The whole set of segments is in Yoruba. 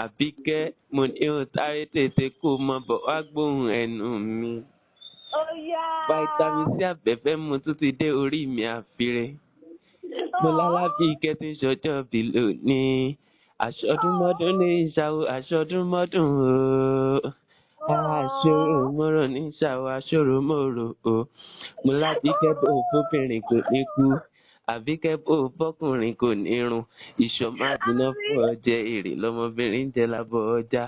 Àbíkẹ́ mo ní o sáré tètè kó mọ bọ̀ wá gbóhùn ẹnu mi. Vitamin C abẹ́fẹ́ mo tún ti dé orí mi àfiré. Mo lálábíkẹ́ tí ń ṣọjọ́ bí lónìí. Aṣọdúnmọ́dún ní ìṣàwọ̀ aṣọdúnmọ́dún o. Aṣòròmọ́rò ní ìṣàwọ̀ aṣòròmọ́rò o. Mo lábíkẹ́ bò fóbìnrin kò ní kú. Àbíkẹ́ bò fọkùnrin kò ní run. Ìṣọ̀mọ́ àdínà fún ọjẹ́ èrè lọmọbìnrin jẹ́ lábọ̀ ọjà.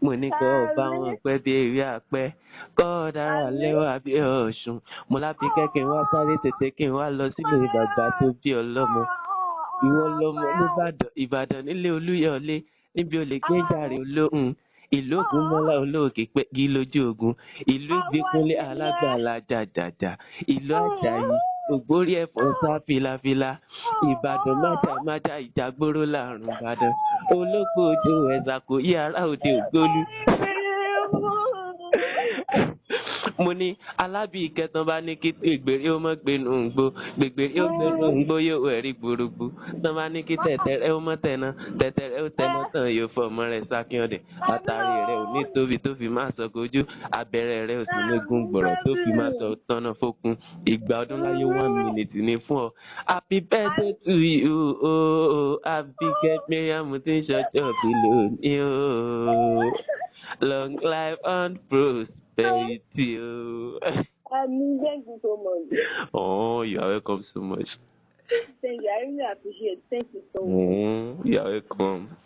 Mo ní kọ́ bá wọn pẹ́ bí ewé àpẹ́. Kọ́ dára lẹ́wà bí ọ̀ṣun. Mo lábíkẹ́ kí n wá sáré tètè kí n wá lọ sílé bàbá tó bí ọlọ́mọ. Ìwọ lọmọ Ìbàdàn nílé Olúyọ̀lé níbi olè gbé jàre olóhùn. Ìlú Ògúnmọ́lá olóòkè pẹ́gí lójú ogun. Ìlú Ìgbékúnlé alágbàlá jàjàjà. Ìlú Àjàyí ògbórí ẹ̀fọn sá filafila. Ìbàdàn májà ìjàgbóró láàrùn Ìbàdàn. Olóko ojú ẹ̀sà kò yí ará òde ògbólú. Mo ní Alábíkẹ́ tán bá ní kí gbègbèrè ó mọ̀ gbénu ńgbó. Gbègbèrè ó gbénu ńgbó yóò ẹ̀rí gbòrògbò. Tán bá ní kí tẹ̀tẹ̀rẹ́ ó mọ̀ tẹ̀nà. Tẹ̀tẹ̀rẹ́ ó tẹ̀nà tán yóò fọmọ rẹ̀ sákíọ̀dẹ̀. Àtàrí rẹ̀ ò ní tóbi tó fi máa sọ kojú. Abẹ́rẹ́ rẹ̀ ò sì ní gun gbọ̀rọ̀ tó fi máa sọ tọ́nà fókun. Ìgbà ọdún láyé 1 minute ní fún ọ. Happy birthday to you o. Àbíkẹ́ Mariam tí ń ṣọjọ́ bí lónìí o. Long life and prosperity o. Thank you so much. Oh, you are welcome so much. Thank you. I really appreciate it. Thank you so much. You are welcome.